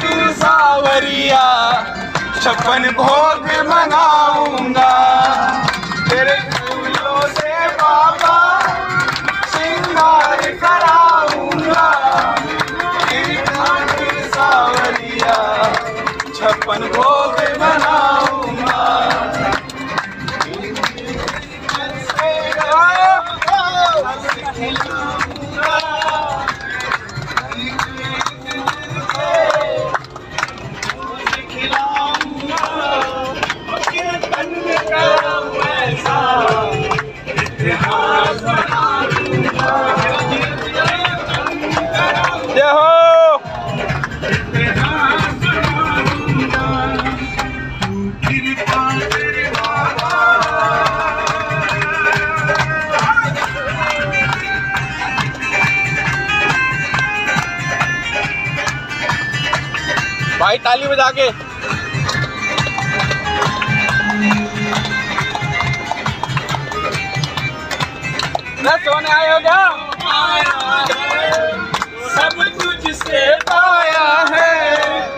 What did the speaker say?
तू सावरिया 56 भोग मनाऊंगा तेरे फूलों से बाबा श्रृंगार कराऊंगा तेरी खातिर सावरिया 56 भोग मनाऊंगा जय हो। भाई ताली बजा के